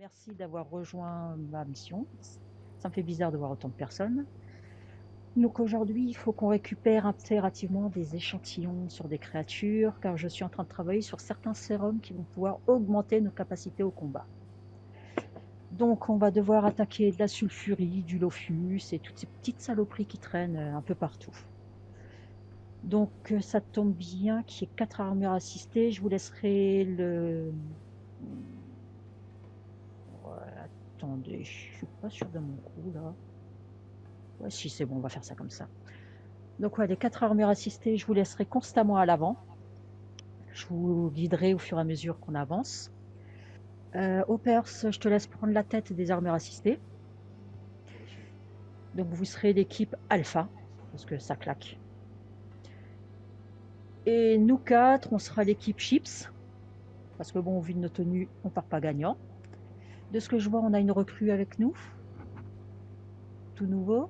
Merci d'avoir rejoint ma mission. Ça me fait bizarre de voir autant de personnes. Donc aujourd'hui, il faut qu'on récupère impérativement des échantillons sur des créatures, car je suis en train de travailler sur certains sérums qui vont pouvoir augmenter nos capacités au combat. Donc on va devoir attaquer de la sulfurie, du lofus et toutes ces petites saloperies qui traînent un peu partout. Donc ça tombe bien qu'il y ait 4 armures assistées. Je vous laisserai le... Ouais, attendez, je suis pas sûr de mon coup là. Ouais, si c'est bon, on va faire ça comme ça. Donc ouais, les 4 armures assistées, je vous laisserai constamment à l'avant. Je vous guiderai au fur et à mesure qu'on avance. Opers, je te laisse prendre la tête des armures assistées. Reçu. Donc vous serez l'équipe alpha, parce que ça claque. Et nous 4, on sera l'équipe chips, parce que bon, vu de nos tenues, on part pas gagnant. De ce que je vois, on a une recrue avec nous. Tout nouveau.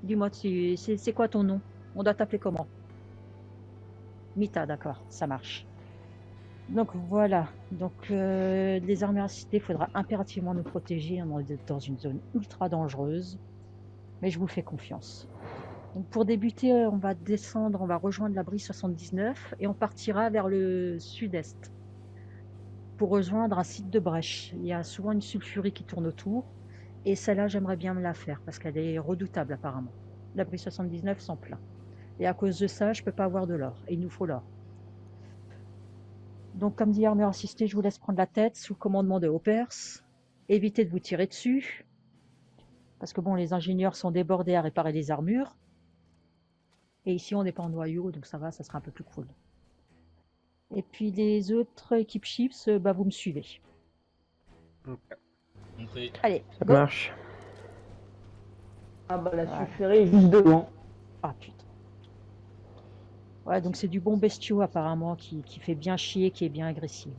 Dis-moi, c'est quoi ton nom? On doit t'appeler comment? Mita, d'accord, ça marche. Donc voilà, donc les armées assistées, il faudra impérativement nous protéger, on est dans une zone ultra dangereuse, mais je vous fais confiance. Donc pour débuter, on va descendre, on va rejoindre l'abri 79 et on partira vers le sud-est pour rejoindre un site de brèche. Il y a souvent une sulfurie qui tourne autour et celle-là, j'aimerais bien me la faire parce qu'elle est redoutable apparemment. L'abri 79 s'en plaint. Et à cause de ça, je ne peux pas avoir de l'or et il nous faut l'or. Donc, comme dit armure assistée, je vous laisse prendre la tête sous le commandement de Hoppers. Évitez de vous tirer dessus, parce que bon, les ingénieurs sont débordés à réparer les armures. Et ici, on n'est pas en noyau, donc ça va, ça sera un peu plus cool. Et puis les autres équipes chips, bah, vous me suivez. Compris. Allez, Ça go. marche. Ah bah la Voilà. sulfurée est juste devant. Ah putain. Ouais, donc c'est du bon bestiau apparemment qui fait bien chier, qui est bien agressif.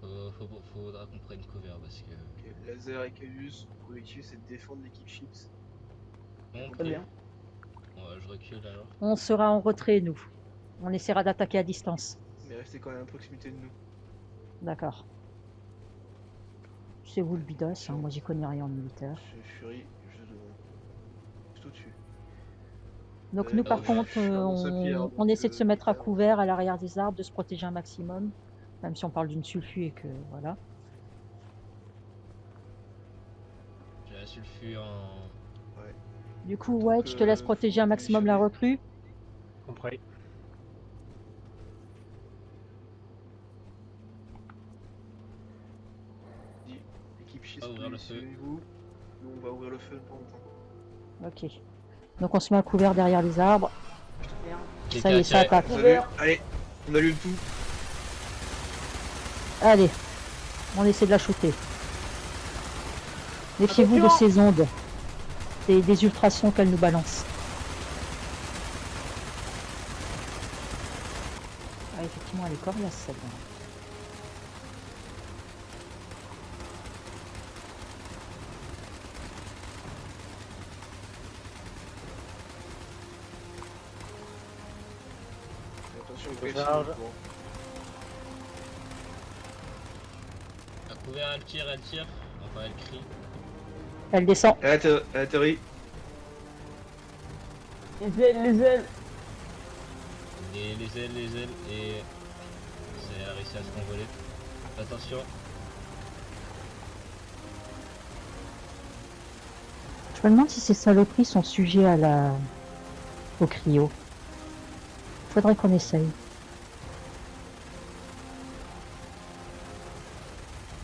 Faudra qu'on prenne cover parce que. Ok, laser et Caius, l'objectif c'est de défendre l'équipe chips. Très Compris. bien. Ouais, je recule alors. On sera en retrait, nous. On essaiera d'attaquer à distance. Mais restez quand même à proximité de nous. D'accord. C'est vous le bidos, hein, moi j'y connais rien en militaire. Fury, juste au-dessus. Donc nous, par je contre, suis dans sa pierre, on donc, essaie de se mettre à bizarre. couvert à l'arrière des arbres, de se protéger un maximum, même si on parle d'une sulfue et que voilà. J'ai la sulfure en. Ouais. Du coup, Donc, ouais, je te laisse faut protéger un maximum la positionner. recrue. Compris. Dit, l'équipe chips, Ah, ouvrir le feu. positionnez-vous. Nous on va ouvrir le feu pour longtemps. Ok. Donc on se met à couvert derrière les arbres. J'ai Ça y est, ça tiré. attaque. Salut, allez, on allume tout. Allez, on essaie de la shooter. Méfiez-vous de ces ondes. Des ultrasons qu'elle nous balance. Ah, effectivement, elle est coriace celle-là. Attention au Je PFC. charge. À couvert, elle tire. Enfin, elle crie. Elle descend. Elle atterrit. Les ailes, les ailes. Les ailes. Et. Elle a réussi à se renvoler. Attention. Je me demande si ces saloperies sont sujets à au cryo. Faudrait qu'on essaye.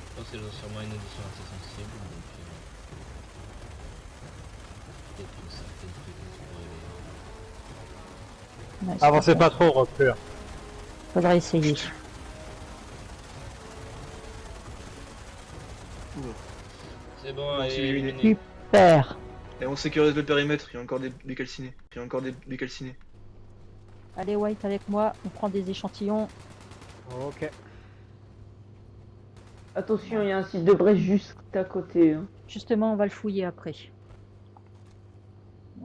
Je pense qu'elles ont sûrement une audition assez sensible. Donc. Peut-être que certaines fréquences pourraient les. Ouais, c'est Avancez pas pas trop, reclure. Faudrait essayer. C'est bon, Non, elle c'est est éliminé. éliminée. Super. Et on sécurise le périmètre, il y a encore des calcinés. Allez White avec moi, on prend des échantillons. Ok. Attention, il y a un site de brèche juste à côté. Hein. Justement, on va le fouiller après.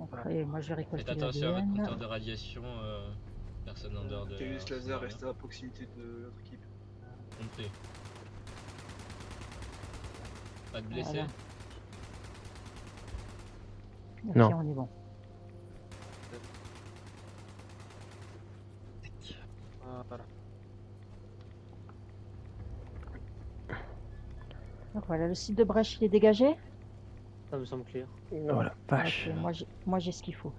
Après, moi je vais Faites récolter attention à votre l'ADN. compteur de radiation. Personne en dehors de. Calius Laser reste à proximité de l'autre équipe. Compris. Pas de blessés. Voilà. Ok, Non. on est bon. Voilà. Donc voilà, le site de brèche il est dégagé. Ça me semble clair. Voilà, vache. Ok, moi j'ai ce qu'il faut.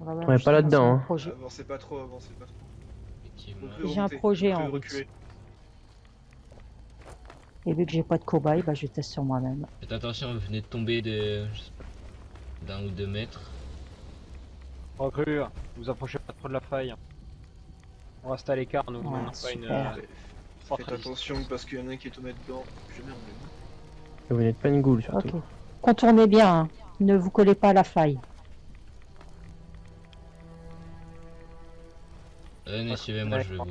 On va voir On est pas justement là-dedans, sur le hein. projet. Avancez pas trop, avancez pas trop. Effectivement. J'ai un projet en route. reculer. Et vu que j'ai pas de cobaye, bah je teste sur moi-même. Faites attention, vous venez de tomber d'un ou 2 mètres. Recrue, vous approchez pas trop de la faille. On reste à l'écart, nous. Ouais, on n'a pas une super. Faites forteresse. attention parce qu'il y en a un qui est tombé dedans. Jamais on Et vous n'êtes pas une goule surtout. Ok. Contournez bien, hein. Ne vous collez pas à la faille. Venez, suivez-moi, je vais vous.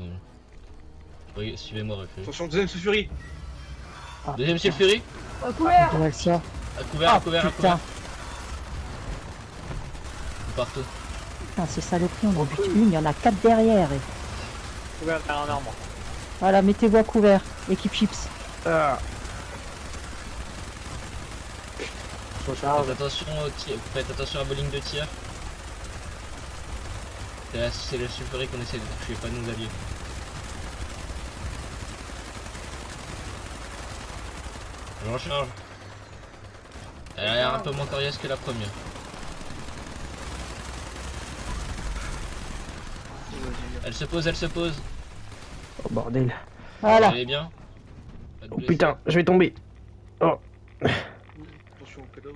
Oui, suivez-moi, refus. Attention, deuxième sous furie. Ah, Deuxième Monsieur le Fury. Ouais, ça. À couvert, à couvert, à couvert. Putain, Partout. putain, c'est saloperie, on en bute une, il y en a 4 derrière. Et... Couvert derrière un arbre. Voilà, mettez-vous à couvert, équipe chips. Ah. Recharge. Faites attention au tir, faites attention à vos lignes de tir. C'est le sulfuré qu'on essaie de toucher, pas nos alliés. Je recharge. Elle a l'air un peu moins coriace que la première. Elle se pose, elle se pose. Oh bordel. Voilà. Vous allez bien? Pas de Oh blessés. putain, je vais tomber. Oh. Attention au pédalo.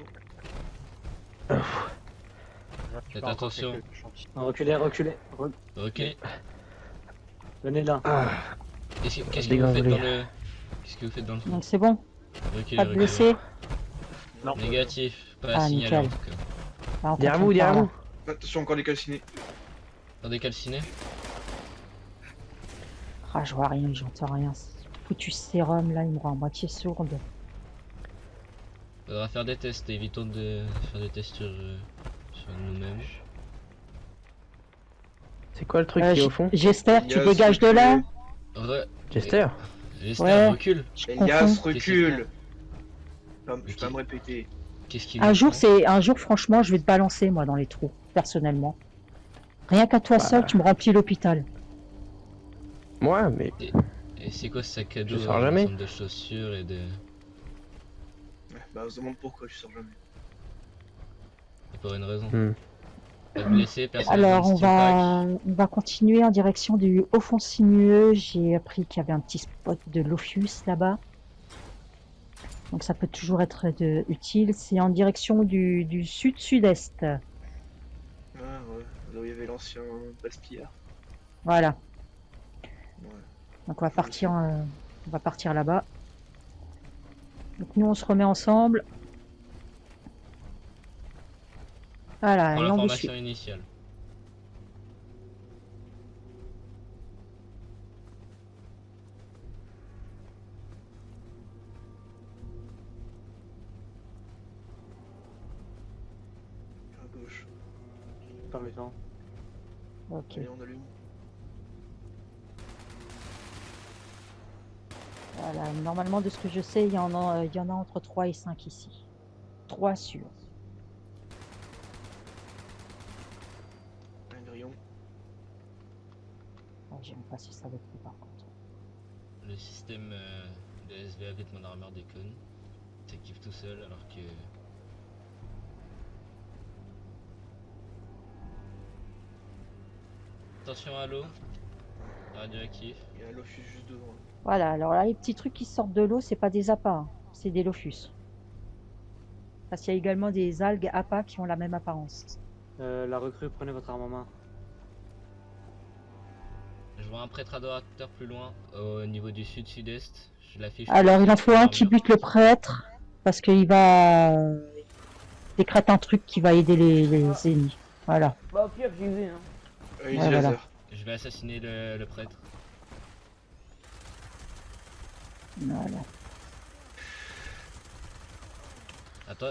Faites attention. Reculez, reculez. Ok. Venez là. Ah. Qu'est-ce que vous faites Dégringolé. dans le... Qu'est-ce que vous faites dans le fond? Donc c'est bon, Reculez, pas de reculez. blessés. Non. Négatif, pas Ah, signalé en nickel. tout cas. Ah, on Derrière vous, continue par derrière là. vous. Attention, encore les calcinés. Attendez, calciné. Ah, je vois rien, j'entends rien. Ce foutu sérum là, il me rend à moitié sourde. Faudra faire des tests, évitons de faire des tests sur nous-mêmes. C'est quoi le truc qui est au fond? J'espère, tu Elias, dégages de là. Re... Jester. J'espère, Ouais. recule. Je Elias, confonds. recule. Je vais Ok. pas me répéter. Qu'est-ce qu'il Un nous jour, prend un jour, franchement, je vais te balancer moi dans les trous, personnellement. Rien qu'à toi Bah. seul, tu me remplis l'hôpital. Moi, mais Et c'est quoi ce sac à dos? Je sors jamais. Un ensemble de chaussures et de... Ouais, bah on se demande pourquoi tu sors jamais. Et pour une raison. Hmm. Pas de blessés, personne. Alors, dans le on va continuer en direction du haut fond sinueux. J'ai appris qu'il y avait un petit spot de Lophius là-bas. Donc ça peut toujours être utile. C'est en direction du sud-sud-est. Ah ouais, là où il y avait l'ancien Baspillard. Voilà. Ouais. Donc on va partir là-bas. Donc nous on se remet ensemble. Voilà, Prends et on vous l'information suit. initiale. À gauche. Permettons. Ok. Allez, on allume. Voilà, normalement de ce que je sais, il y en a entre 3 et 5 ici. 3 sûrs. Un grillon. Ah, j'aime pas si ça va être par contre. Le système de SVAV de mon armeur déconne. Il s'active tout seul alors que... Attention à l'eau. Radioactif. Il y a un Lofus juste devant. Là. Voilà, alors là, les petits trucs qui sortent de l'eau, c'est pas des appâts, hein, c'est des lophus. Parce qu'il y a également des algues appâts qui ont la même apparence. La recrue, prenez votre arme en main. Je vois un prêtre adorateur plus loin, au niveau du sud-sud-est. Je l'affiche. Alors, il en faut un qui armure. bute le prêtre, parce qu'il va décrète un truc qui va aider les ennemis. Voilà. Bah, au pire, j'y vais. Hein. Easy Ouais, voilà. laser. Je vais assassiner le prêtre. Voilà. Attends,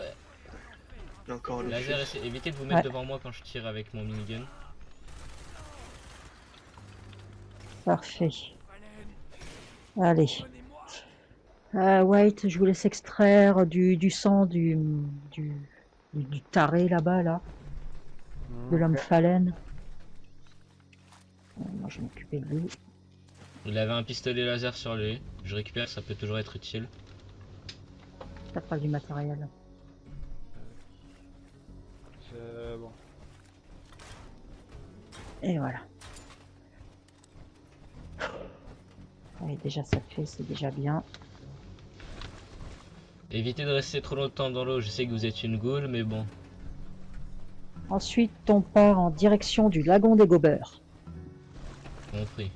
Il y a encore un laser, Lofus. évitez de vous mettre Ouais. devant moi quand je tire avec mon minigun. Parfait. Allez. White, je vous laisse extraire du sang du taré là-bas, là, de l'homme phalène. Moi, je vais m'occuper de lui. Il avait un pistolet laser sur lui. Je récupère, ça peut toujours être utile. Ça fera du matériel. C'est bon. Et voilà. Allez, déjà ça fait, c'est déjà bien. Évitez de rester trop longtemps dans l'eau, je sais que vous êtes une goule, mais bon. Ensuite, on part en direction du lagon des Gobeurs. Compris.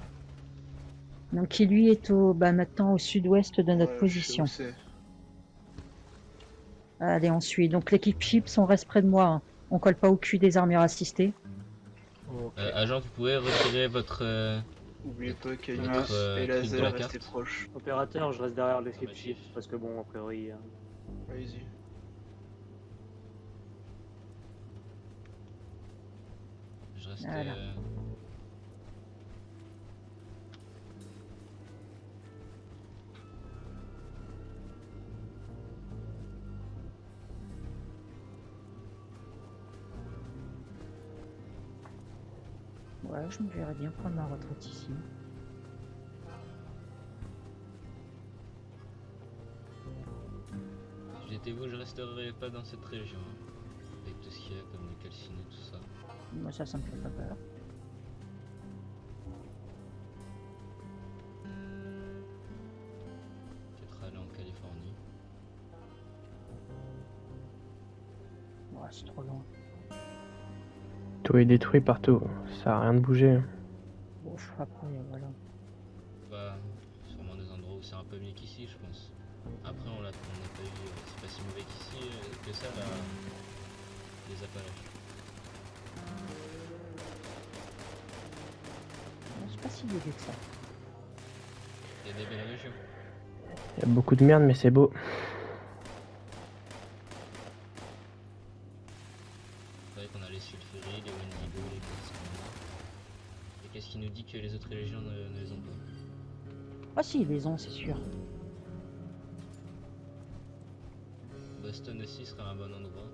Donc, qui lui est maintenant au sud-ouest de notre Ouais, je sais position. où c'est. Allez, on suit. Donc, l'équipe Chips, on reste près de moi. Hein. On colle pas au cul des armures assistées. Ok. Agent, vous pouvez retirer votre... Oubliez pas Notre, qu'Aïs truc et de Laser la restez carte. proches. Opérateur, je reste derrière l'équipe Affirmatif. Chips parce que bon, a priori. Allez-y. Je reste... Voilà. Ouais, je me verrais bien prendre ma retraite ici. Si j'étais vous, je resterais pas dans cette région. Hein. Avec tout ce qu'il y a comme des calcinés, tout ça. Moi, ça me fait pas peur. Peut-être aller en Californie. Ouais, c'est trop loin. Tout est détruit partout. Ça a rien de bougé. Bon, après, voilà. Bah, sûrement des endroits où c'est un peu mieux qu'ici, je pense. Après, on n'a pas eu... c'est pas si mauvais qu'ici, que ça, là... Les Appalaches. C'est pas si mauvais que ça. Il y a des belles régions. Il y a beaucoup de merde, mais c'est beau. C'est vrai qu'on a les sulfuries, les Wendigo, les correspondants. Et qu'est-ce qui nous dit que les autres régions ne les ont pas? Ah si, ils les ont, c'est sûr. Boston aussi serait un bon endroit.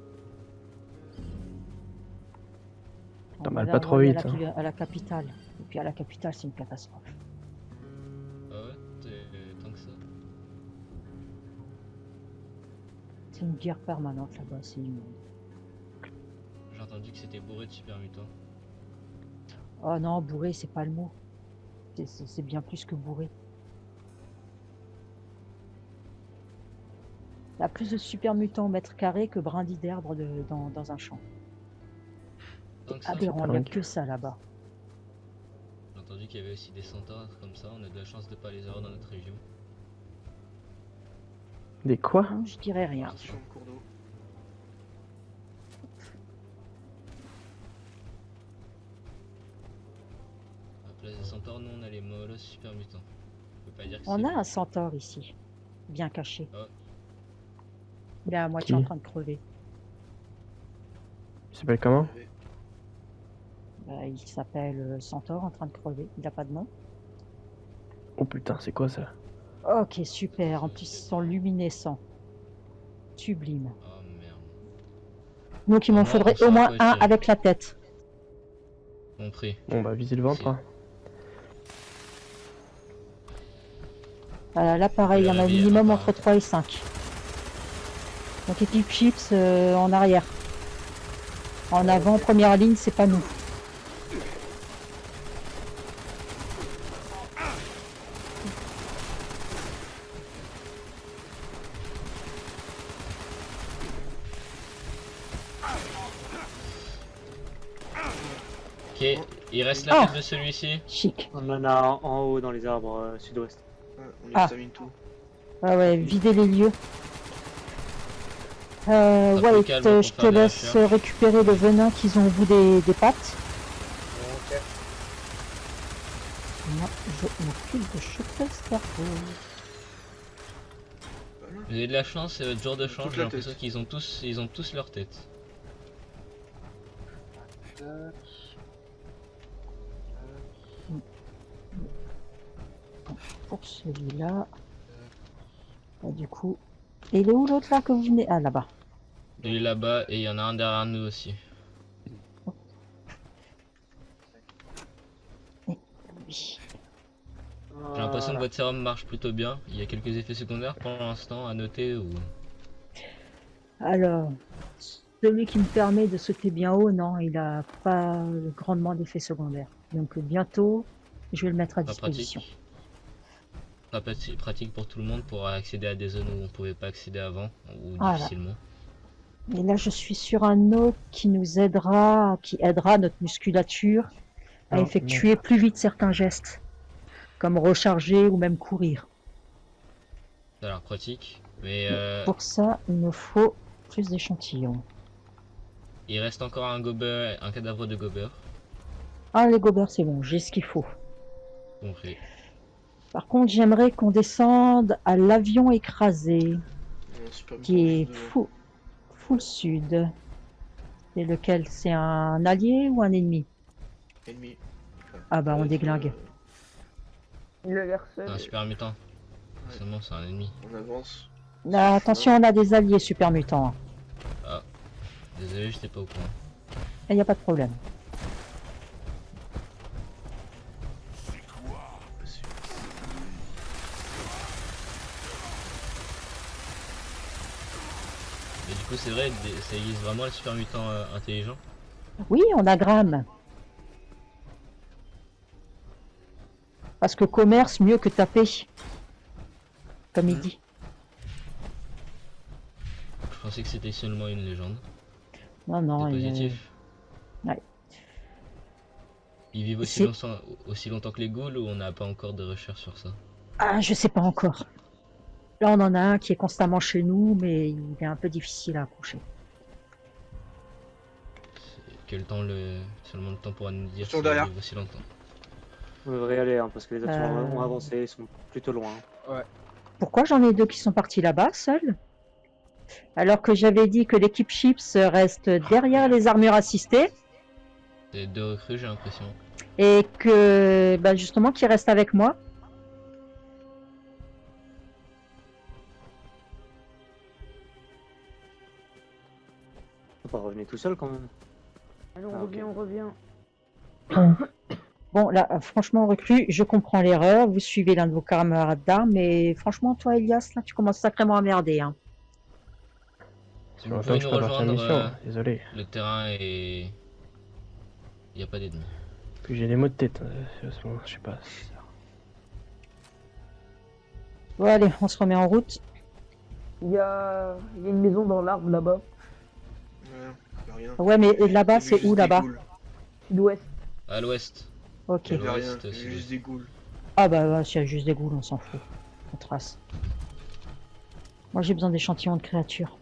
On T'emballes va pas trop envoyer vite, hein. à la capitale. Et puis à la capitale, c'est une catastrophe. Ah ouais? Tant que ça. C'est une guerre permanente là-bas, c'est immonde. J'ai entendu que c'était bourré de super mutants. Oh non, bourré, c'est pas le mot. C'est bien plus que bourré. Il y a plus de super mutants au mètre carré que brindilles d'herbe dans un champ. Tant que ça. Aberrant, il n'y a dingue. que ça là-bas. J'ai entendu qu'il y avait aussi des centaures comme ça, on a de la chance de pas les avoir dans notre région. Des quoi? Non, je dirais rien. Attention au cours d'eau. À la place des centaures, nous on a les molosses super mutants. Je peux pas dire que On c'est a bon. un centaure ici, bien caché. Ah. Il est à moitié Qui? en train de crever. Il s'appelle comment? Bah, il s'appelle Centaure en train de crever. Il n'a pas de nom. Oh putain, c'est quoi ça? Ok, super. En plus, ils sont luminescents. Sublime. Oh merde. Donc, il m'en Non, faudrait on sait au à moins quoi un tirer. avec la tête. Compris. Bon bah viser le ventre. Hein. Là, pareil, il y en a Oui, minimum enfin. entre 3 et 5. Donc, équipe Chips en arrière. En avant, première ligne, c'est pas nous. Ok, il reste la Ah. tête de celui-ci. Chic. On en a en haut dans les arbres sud-ouest. Ouais, on Ah. examine tout. Ah ouais, vider les lieux. peu White, calme pour je te faire des laisse recherches. récupérer le venin qu'ils ont au bout des pattes. Moi, je m'occupe de choper ce cerveau. Voilà. Vous avez de la chance, c'est votre jour de chance, Toute j'ai la l'impression tête. qu'ils ont tous leur tête. pour celui-là. Du coup. Et il est où l'autre là que vous venez? Ah, là-bas. Il est là-bas et il y en a un derrière nous aussi. Oui. J'ai l'impression que votre sérum marche plutôt bien. Il y a quelques effets secondaires pour l'instant à noter ou... Alors, celui qui me permet de sauter bien haut, non, il a pas grandement d'effets secondaires. Donc bientôt, je vais le mettre à Pas disposition. pratique. Pas pratique pour tout le monde pour accéder à des zones où on pouvait pas accéder avant ou Voilà. difficilement. Et là, je suis sur un autre qui nous aidera, qui aidera notre musculature à Non, effectuer plus vite certains gestes, comme recharger ou même courir. Ça a l'air pratique. Mais Pour ça, il me faut plus d'échantillons. il reste encore un gober, un cadavre de gober. Ah, les gobers, c'est bon, j'ai ce qu'il faut. Compris. Par contre, j'aimerais qu'on descende à l'avion écrasé, Super qui Mutant, est juste devant. full sud. Et lequel? C'est un allié ou un ennemi? Ennemi. Ah bah, on Peut-être, déglingue. Il a l'air seul. Un super mutant. Seulement c'est un ennemi. On avance. Là, attention, on a des alliés super mutants. Désolé, j'étais pas au courant. Il n'y a pas de problème. Possible. Mais du coup, c'est vrai, ça existe vraiment le super mutant intelligent. Oui, on a Gram. Parce que commerce mieux que taper. Comme il dit. Je pensais que c'était seulement une légende. Non, non. C'est il est- positif. Ouais. Ils vivent C'est- aussi longtemps que les ghouls ou on n'a pas encore de recherche sur ça? Ah, je sais pas encore. Là, on en a un qui est constamment chez nous, mais il est un peu difficile à accoucher. Quel temps seulement le temps pourra nous dire Attention s'ils derrière. vivent aussi longtemps. On devrait y aller hein, parce que les actions ont Euh. avancé, ils sont plutôt loin. Pourquoi j'en ai deux qui sont partis là-bas, seuls? Alors que j'avais dit que l'équipe Chips reste derrière les armures assistées C'est deux recrues, j'ai l'impression. et que, bah, justement, qu'ils restent avec moi. Faut pas revenir tout seul quand même. Allez, Ah, on revient, ok. on revient. Bon, là, franchement, recrue, je comprends l'erreur. Vous suivez l'un de vos camarades d'armes, mais franchement, toi, Elias, là, tu commences sacrément à merder. Hein. Ça fait Vous longtemps pouvez que je nous suis pas parti en rejoindre, mission, hein, désolé. le terrain est... Il n'y a pas d'ennemis. Puis j'ai des maux de tête, à ce moment, je sais pas. Bon, allez, on se remet en route. Il y a une maison dans l'arbre là-bas, Ouais, y a rien. Ouais, mais là-bas, J'ai vu c'est juste où, des là-bas? ghouls. sud-ouest. À l'ouest. Ok. Y a rien, L'ouest, y a c'est juste des ghouls. Ah bah, ouais, s'il y a juste des ghouls, on s'en fout. On trace. Moi, j'ai besoin d'échantillons de créatures.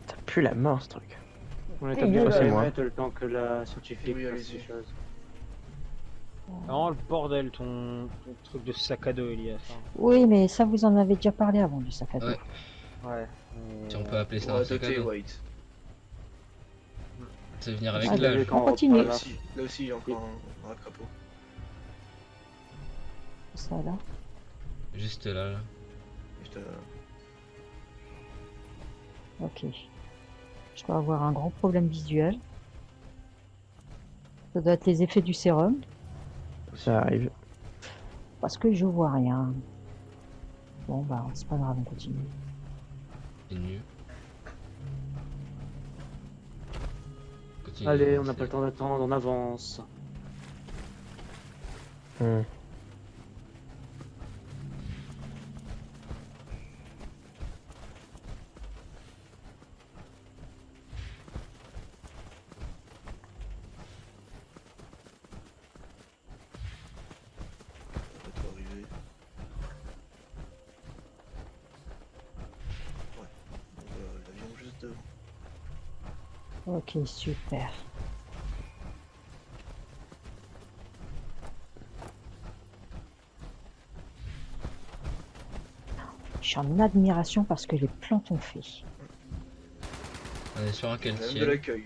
Ça pue la mort ce truc. On est Et obligé Dieu, de c'est les moi. mettre le temps que la scientifique Oui, fasse allez-y. ses choses. Non, le bordel, ton truc de sac à dos, Elias. hein. Oui, mais ça, vous en avez déjà parlé avant du sac à dos. Ouais. Ouais. Si on peut appeler On ça va un sac à doter dos. White. C'est venir avec Ah, l'âge. Quand on continue. reparle Là aussi, il y a encore un crapaud. Ça, là. Juste là. Juste, Ok. Je dois avoir un gros problème visuel. Ça doit être les effets du sérum, Ça arrive. parce que je vois rien. Bon, bah, c'est pas grave, on continue. C'est mieux. Continue, Allez, on n'a c'est- pas le temps d'attendre, on avance. Hmm. on va bientôt arriver. Ouais. L'avion juste devant. Ok, super. Je suis en admiration parce que les plantes ont fait. On est sur un Même de ciel. l'accueil.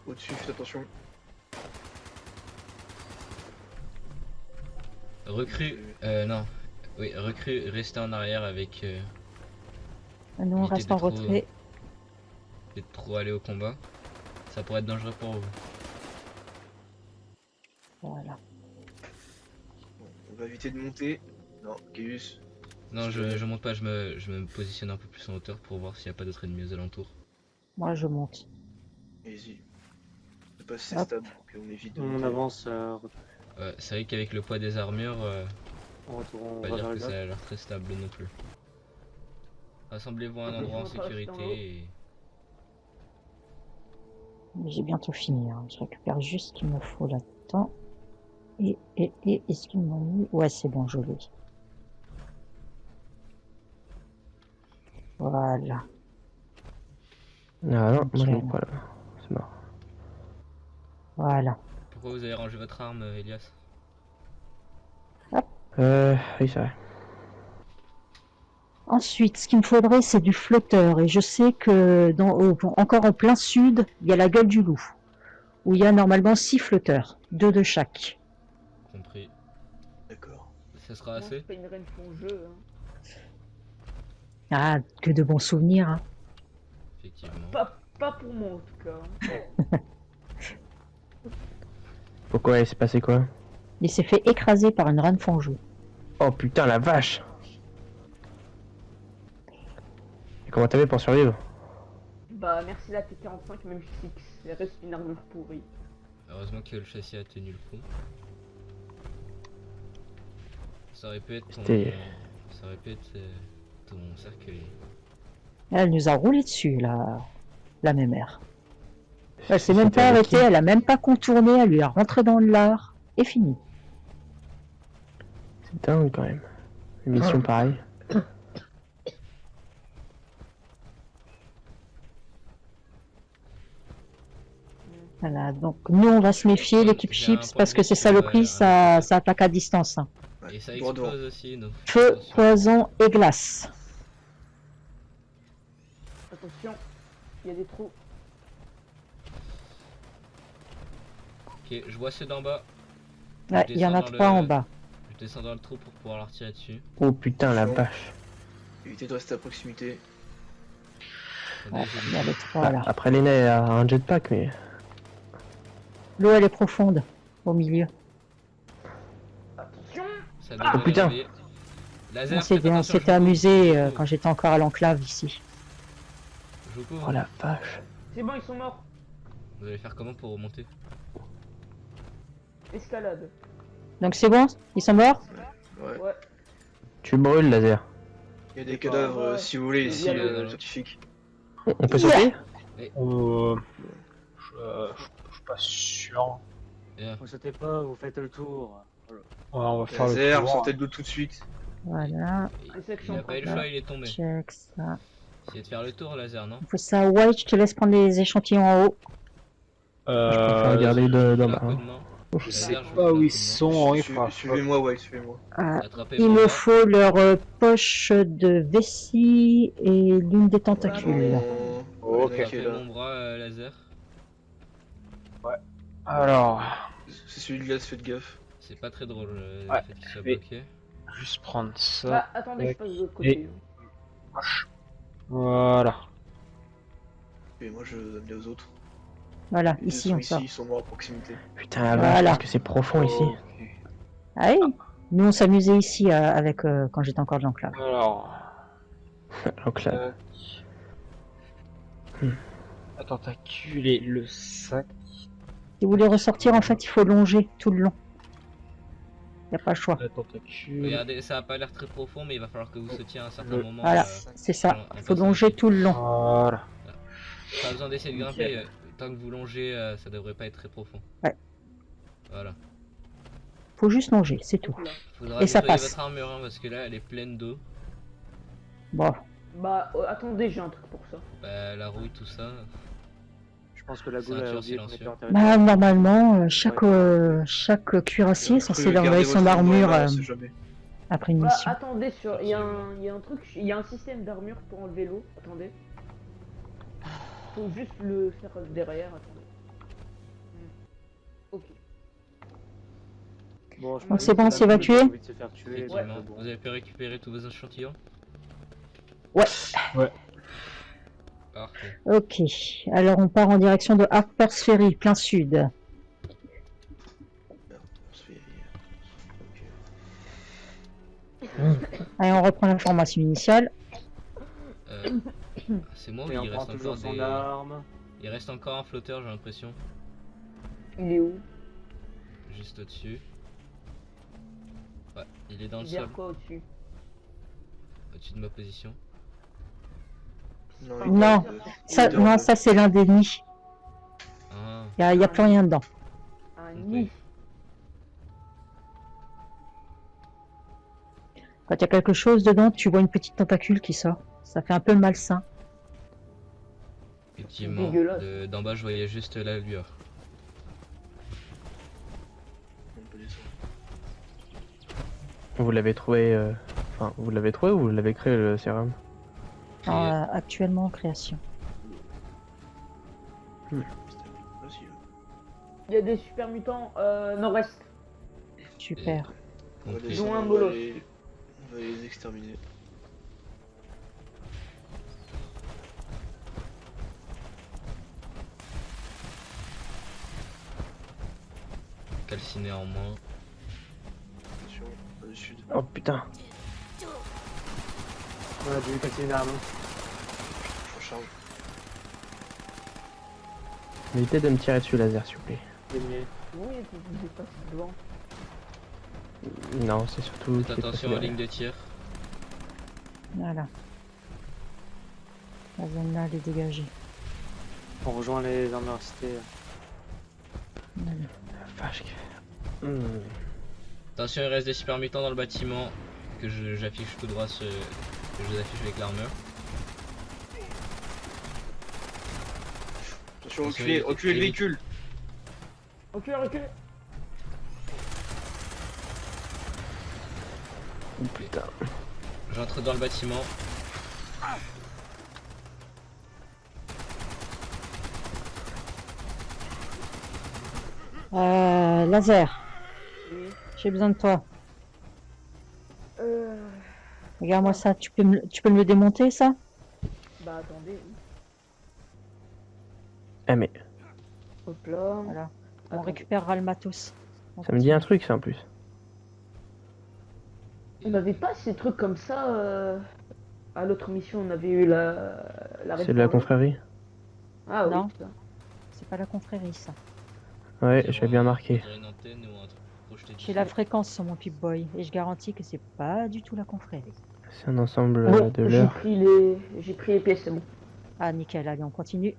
Au-dessus, faites attention. Recrue, non. Oui, recrue, restez en arrière avec... Nous, on éviter reste de en trop- retrait. de trop aller au combat. Ça pourrait être dangereux pour vous. Voilà. Bon, on va éviter de monter. Non, Gaius. Non, je monte pas, je me positionne un peu plus en hauteur pour voir s'il n'y a pas d'autres ennemis aux alentours. Moi, je monte. Allez-y. C'est pas assez Hop. stable, donc on évite de On monter. avance, Ouais, c'est vrai qu'avec le poids des armures, on retourne, on pas va dire vers que le ça lac. a l'air très stable non plus. Rassemblez-vous à un Ok, endroit en je monte rester en haut. sécurité et... J'ai bientôt fini. Hein. Je récupère juste ce qu'il me faut là-dedans. Et est-ce qu'ils m'ont mis... Ouais, c'est bon, je l'ai. Voilà. Ah non, moi je Nickel. l'ai pas là. C'est mort. Voilà. Pourquoi vous avez rangé votre arme, Elias? Oui, c'est vrai. Ensuite, ce qu'il me faudrait, c'est du flotteur. Et je sais que encore en plein sud, il y a la gueule du loup, où il y a normalement 6 flotteurs, 2 de chaque. Compris. D'accord. Ça sera Moi, c'est assez? pas une reine pour jeu. Hein. Ah, que de bons souvenirs. Hein. Effectivement. Pas pour moi en tout cas. Pourquoi il s'est passé quoi? Il s'est fait écraser par une rane fangeux. Oh putain, la vache! Et comment t'as fait pour survivre? Bah merci la T45 même si c'est reste une armure pourrie. Heureusement que le châssis a tenu le coup. Ça aurait pu être ton... C'était- Ça aurait pu être ton cercueil. Elle nous a roulé dessus, la mémère. Elle s'est même C'était pas avec arrêtée, qui? elle a même pas contourné, elle lui a rentré dans le lard. Et fini. C'est dingue quand même. Une mission pareille. Voilà, donc nous on va se méfier, l'équipe J'ai un Chips, point parce de que vue ces sur, saloperies, un ça autre côté. attaque à distance. Hein. Ouais, Et ça droit devant. explose aussi, donc... Feu, attention. poison et glace. Attention, il y a des trous. Ok, je vois ceux d'en bas. Ouais, il y en a descends dans 3 en le- bas. Je descends dans le trou pour pouvoir leur tirer dessus. Oh putain, la vache. Évitez de rester à proximité. Attendez, Ouais, j'ai il y a mis- les 3 Bah, là. après Lena a un jetpack, mais... L'eau elle est profonde, au milieu. Attention. Ça Oh, devrait putain. réveiller. Laser, On faites attention, je s'était vous amusé couvre, je vous quand j'étais encore à l'enclave ici. Je vous couvre. Oh la vache. C'est bon, ils sont morts. Vous allez faire comment pour remonter? Escalade. Donc c'est bon, ils sont morts. Ouais. Ouais. Tu brûles, laser. Il y a des cadavres, Ouais. si vous voulez, Il ici, y a le- scientifiques. On peut sauter? Je suis pas sûr. Yeah. Vous sautez pas, vous faites le tour. Ouais, on va faire Laser, le tour. sortez de l'eau tout de suite. Voilà, Il a pas eu le choix, il est tombé. check ça. Essayez de faire le tour, laser, non? Il faut ça, White, je te laisse prendre les échantillons en haut. Je préfère regarder d'en bas. Un coup hein. de main. Je Laser, sais je vous pas fais un où coup ils de main. sont, Henri. faudra- Suivez-moi, ouais, suivez-moi. Ah, Attrapez-moi il me là. faut leur poche de vessie et l'une des tentacules. Oh, Ok. Attrapez mon bras, laser. Alors, C'est celui de glace, faites gaffe. C'est pas très drôle le Ouais, fait qu'il soit mais- bloqué. juste prendre ça. Bah attendez, je passe de l'autre côté. Voilà. Et moi, je donne les aux autres. Voilà, Les deux ici sont on sort. ici, ils sont morts à proximité. Putain, la vache, Voilà. parce que c'est profond ici. Ok. Ah oui, nous on s'amusait ici avec quand j'étais encore de l'enclave. Alors, Donc là, la tentacule et le sac. Si vous voulez ressortir, en fait, il faut longer tout le long. Il n'y a pas le choix. La tentacule. Regardez, ça a pas l'air très profond, mais il va falloir que vous sautiez à un certain Le- moment. Voilà, c'est ça. en Il faut passant longer ici. tout le long. Voilà. Pas besoin d'essayer de grimper, tant que vous longez, ça devrait pas être très profond. Ouais. Voilà. Faut juste longer, c'est tout. Là. Faudra Et ça nettoyer passe. votre armure, hein, parce que là, elle est pleine d'eau. Bon, Bah attendez, j'ai un truc pour ça. Bah, la rouille, tout ça. Je pense que la goule a Ceinture oublié de silencieuse. mettre leur territoire. bah, normalement, chaque cuirassier est censé leur envoyer son armure après une Bah mission. attendez, il y a un truc, il y a un système d'armure pour enlever l'eau. Attendez. Faut juste le faire derrière, attendez. Ok. Bon, je Donc pense c'est que bon, la c'est boule, évacué elle a envie de se faire tuer, Effectivement. donc bon. Vous avez pu récupérer tous vos échantillons? Ouais. Ouais. Parfait. Ok, alors on part en direction de Harper's Ferry, plein sud. Merde, on se fait. Ok. Allez, on reprend l'information initiale. Euh, c'est moi ou Et on il prend reste toujours encore son des... arme. Il reste encore un flotteur, j'ai l'impression. Il est où? Juste au-dessus. Ouais, il est dans le sol, Vers quoi au-dessus? au-dessus de ma position. Non, Non, Ça, non, ça c'est l'un des nids. Ah, Il n'y a plus rien dedans. Un ok. nid. Quand il y a quelque chose dedans, tu vois une petite tentacule qui sort. Ça fait un peu malsain. Effectivement, Dégueulasse. d'en bas je voyais juste la lueur. On peut descendre. Vous l'avez trouvé. Enfin, vous l'avez trouvé ou vous l'avez créé le sérum? Actuellement en création. C'était facile. Il y a des super mutants nord-est. Super. On va Ok. descendre, Dont un on va bolos. on va les exterminer. Calciné en moins. Attention, au sud. Oh putain. On a dû casser une arme. Je recharge. Évitez de me tirer dessus laser, s'il vous plaît. Gagné. Oui, tu passes devant. Non, c'est surtout. Faites attention aux lignes de tir. Voilà. La zone là, elle est dégagée. On rejoint les armures cités. Voilà. Vache. Hmm. Attention, il reste des super mutants dans le bâtiment que j'affiche tout droit, que je affiche avec l'armure. Attention, Attention, reculez, reculez le véhicule. Recule, recule. Oh putain. J'entre dans le bâtiment. Laser, Oui. j'ai besoin de toi. Euh... Regarde-moi ça, tu peux me le démonter ça? Bah attendez. Eh mais Hop là. Voilà. On Attends. récupérera le matos. ça me dit un truc ça en plus. On n'avait pas ces trucs comme ça à l'autre mission. On avait eu la C'est de la confrérie? Ah oui. Non. ça. C'est pas la confrérie ça. Ouais, j'ai bien marqué. On dirait une antenne ou un truc projeté J'ai dessus. la fréquence sur mon Pip-Boy et je garantis que c'est pas du tout la confrérie. C'est un ensemble Bon, de j'ai l'heure. pris les pièces, c'est bon. Ah nickel, allez on continue.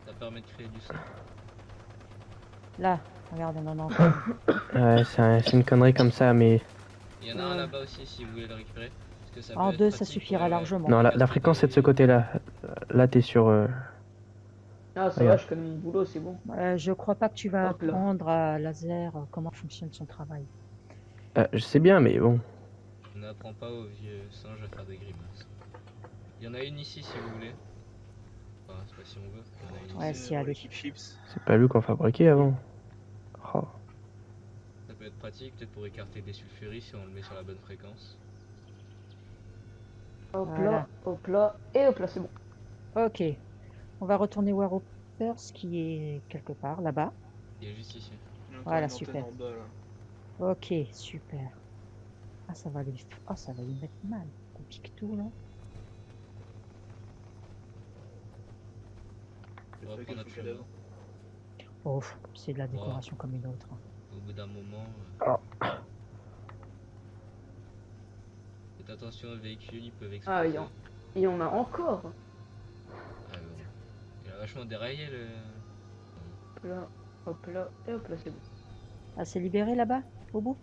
Ça permet de créer du son. Là, regarde, on en a encore. Ouais, c'est une connerie comme ça, mais. Il y en a un là-bas aussi si vous voulez le récupérer. Parce que ça En peut être deux, ça pratique suffira pour, largement. Non, la fréquence c'est de ce côté-là. Là, t'es sur. Ah ça Regarde. va, je connais mon boulot, c'est bon. Je crois pas que tu vas Hop là. apprendre à Laser comment fonctionne son travail. Je sais bien, mais bon. On n'apprend pas aux vieux singes à faire des grimaces. Il y en a une ici si vous voulez. Enfin, c'est pas si on veut. Il y en a une Ouais, ici. si, C'est allez. l'équipe Chips. C'est pas lui qu'on fabriquait avant. Oh. Ça peut être pratique peut-être pour écarter des sulfuries si on le met sur la bonne fréquence. Hop Voilà. là, hop là, et hop là, c'est bon. Ok, on va retourner voir Hoppers qui est quelque part là-bas. Il est juste ici. Il y a encore Voilà, une antenne super. en bas, là. Ok, super. Ah, ça va lui mettre mal. On pique tout là. Le On va truc, prendre il notre faut chemin. cadavre. Oh, c'est de la décoration comme une autre. Au bout d'un moment. Faites attention aux véhicules, ils peuvent exploser. Ah, il y en a encore. Ah, bon. Il a vachement déraillé le. Hop là, et hop là, c'est bon. Ah, c'est libéré là-bas, au bout,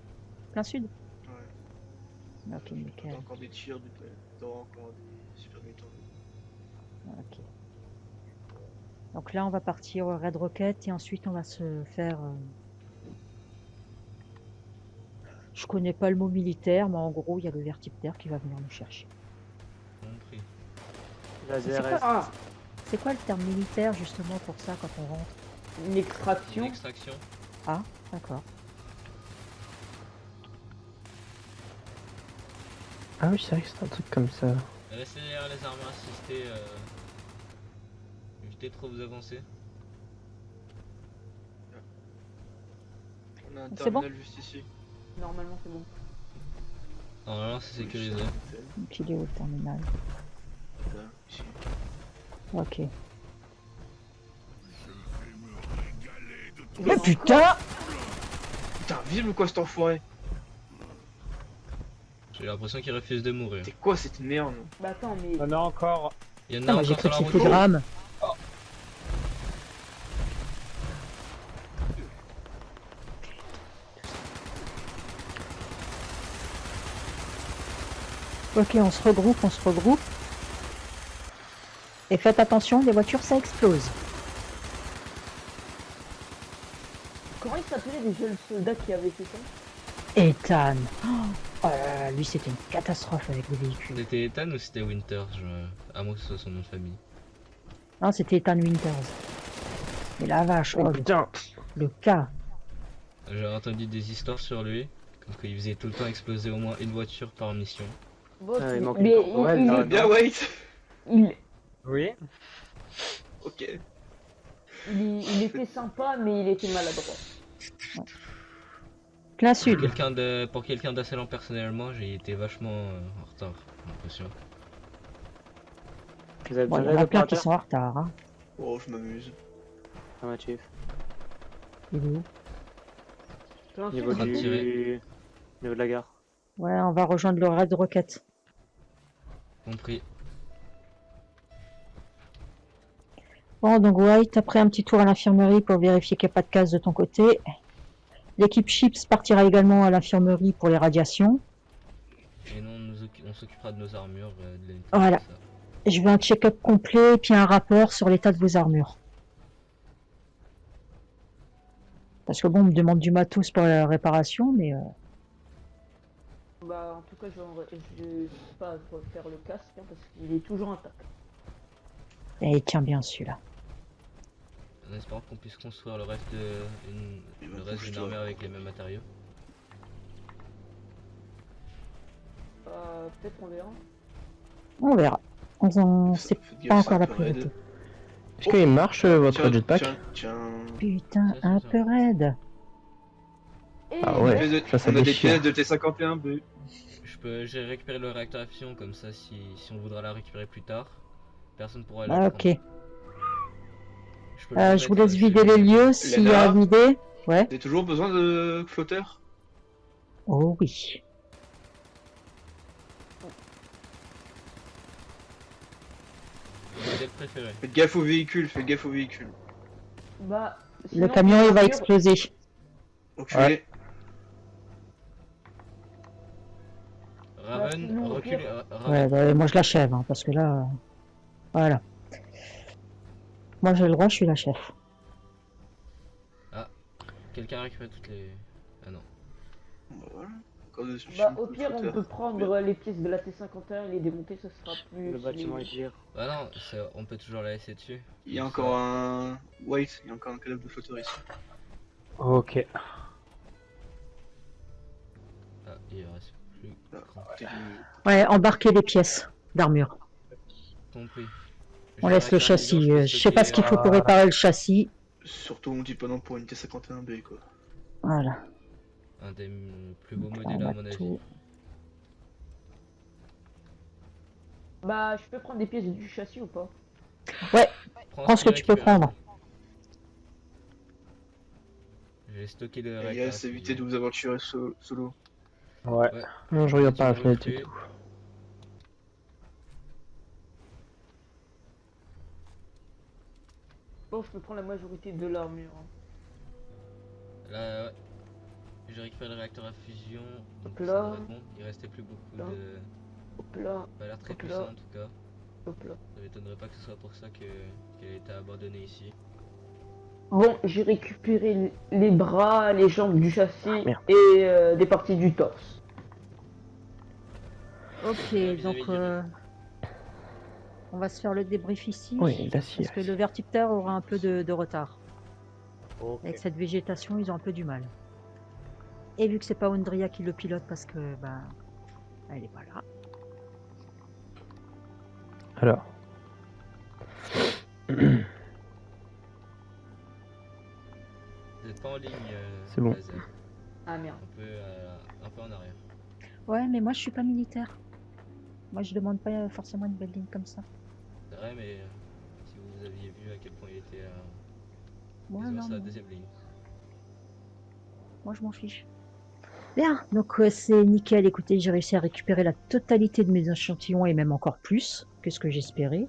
plein sud. Ouais. Ok, T'as nickel. encore des tirs, t'as encore des super mutants. Ok. Donc là, on va partir au Red Rocket et ensuite on va se faire. Je connais pas le mot militaire, mais en gros, il y a le vertiptère qui va venir nous chercher. Compris. Laser C'est est. Ah, C'est quoi le terme militaire justement pour ça quand on rentre? une Une extraction. extraction. Ah, d'accord. Ah oui, c'est vrai que c'est un truc comme ça. Restez derrière les armures assistées. Évitez de trop vous avancer. On a un C'est bon terminal juste ici. Normalement, c'est bon. Normalement, c'est sécurisé. Donc il est où le terminal? Là, ici. Ok. Il Mais est putain! Putain, vive ou quoi cet enfoiré? J'ai l'impression qu'il refuse de mourir. C'est quoi cette merde? Bah attends, mais. On a encore. Il y en Putain, a moi j'ai encore cru sur que la c'était route. Graham. Ok, on se regroupe. Et faites attention, les voitures ça explose. Comment il s'appelait les jeunes soldats qui avaient fait ça? Ethan. Oh là là, lui c'était une catastrophe avec les véhicules. C'était Ethan ou c'était Winter À moins que ce soit son nom de famille. Non, c'était Ethan Winters. Mais la vache, oh, putain. le cas. J'ai entendu des histoires sur lui, comme qu'il faisait tout le temps exploser au moins une voiture par mission. Bon, il manque mais une corporelle, il- là. Bien, wait. il- Oui. Ok. il était sympa, mais il était maladroit. Plein Pour sud. quelqu'un d'assez lent personnellement, j'ai été vachement en retard, j'ai l'impression. Vous avez Bon, il y besoin en a d'aide, plein qui opérateur? sont en retard. Hein. Oh, je m'amuse. Affirmatif. Il est où? Plein sud, Niveau train de du- tirer. Niveau de la gare. Ouais, on va rejoindre le raid Rocket. Compris. Bon, donc White, après un petit tour à l'infirmerie pour vérifier qu'il n'y a pas de casse de ton côté. L'équipe Chips partira également à l'infirmerie pour les radiations. Et non, on s'occupera de nos armures, de l'unité, Voilà. tout ça. Je veux un check-up complet et puis un rapport sur l'état de vos armures. Parce que bon, on me demande du matos pour la réparation, mais Bah, en tout cas, je vais pas refaire le casque hein, parce qu'il est toujours intact. il tient bien celui-là. En espérant qu'on puisse construire le reste d'une armure avec les mêmes matériaux. Peut-être on verra. On verra. C'est Faites pas gaffe, encore la c'est un peu raide. priorité. Est-ce qu'il marche votre Tiens, jetpack? Tiens. Putain, Ça, un c'est peu raide. Et Ah ouais. Ça, ça On a des déchire. pièces de T51 B. J'ai récupéré le réacteur à fusion, comme ça si on voudra la récupérer plus tard, personne pourra la Ah, prendre. ok. Je peux le Je vous remettre laisse chez vider les lieux s'il y a à Léna. vider. Ouais. Vous avez toujours besoin de flotteurs? Oh oui. Modèle préféré. Faites gaffe aux véhicules, faites gaffe aux véhicules. bah, Le sinon, camion il va l'armure- exploser. Enculé. Raven, sinon, au recule. pire- Raven, Ouais, bah, moi je l'achève, hein, parce que là... voilà. Moi j'ai le droit, je suis la chef. quelqu'un a récupéré toutes les... Ah non. Bah, voilà. Encore des Bah, au pire, on flotteurs. peut prendre les pièces de la T51 et les démonter, ça sera plus. Le bâtiment est tir. Bah non, on peut toujours la laisser dessus. Il y a Comme encore ça. un... White, il y a encore un cadavre de flotteur ici. Ok. Ah, il reste plus. Là, côté du- Ouais, embarquer les pièces d'armure. Compris. On J'ai laisse le réacteur à châssis. fusion, Je sais pas ce qu'il faut pour Voilà. réparer le châssis. Surtout on dit pas non pour une T51 B quoi. Voilà. Un des plus beaux On modèles à a mon avis. tout. Bah, je peux prendre des pièces du châssis ou pas? Prends ce que tu peux prendre. J'ai stocké le Et réacteur. à yes, évitez fusion. de vous aventurer solo. Ouais. Non, je regarde Tu pas la peux fenêtre et recruter. tout. Bon, je peux prendre la majorité de l'armure. hein. Là, ouais. J'ai récupéré le réacteur à fusion. Donc Hop ça là. devrait être bon. Il restait plus beaucoup Là. de. Hop là, Ça a l'air très Hop là. puissant en tout cas. hop là. Ça m'étonnerait pas que ce soit pour ça qu'elle a été abandonnée ici. Bon, j'ai récupéré les bras, les jambes du châssis merde. et des parties du torse. Ok, vis-à-vis donc du on va se faire le débrief ici. Oui, l'acier. Parce que le vertipteur aura un peu de retard. Ok. Avec cette végétation, ils ont un peu du mal. Et vu que c'est pas Ondria qui le pilote parce que bah elle est pas là. Alors. Vous n'êtes pas en ligne, C'est bon. Laser. Ah merde. Un peu en arrière. Ouais, mais moi je suis pas militaire. Moi je demande pas forcément une belle ligne comme ça. C'est vrai, mais si vous aviez vu à quel point il était Ouais, quasiment non, sur la mais deuxième ligne. moi je m'en fiche. Bien, donc c'est nickel. Écoutez, j'ai réussi à récupérer la totalité de mes échantillons et même encore plus que ce que j'espérais.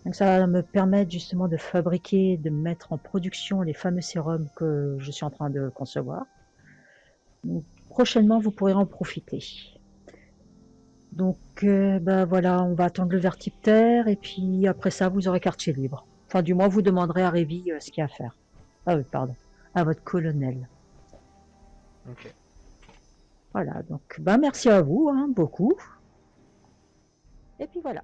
Donc ça va me permettre justement de fabriquer, de mettre en production les fameux sérums que je suis en train de concevoir. Donc, prochainement, vous pourrez en profiter. Donc bah voilà, on va attendre le vertiptère et puis après ça, vous aurez quartier libre. Enfin, du moins, vous demanderez à Révi ce qu'il y a à faire. Ah oui, pardon, à votre colonel. Ok. Voilà, donc bah merci à vous, hein, beaucoup. Et puis voilà.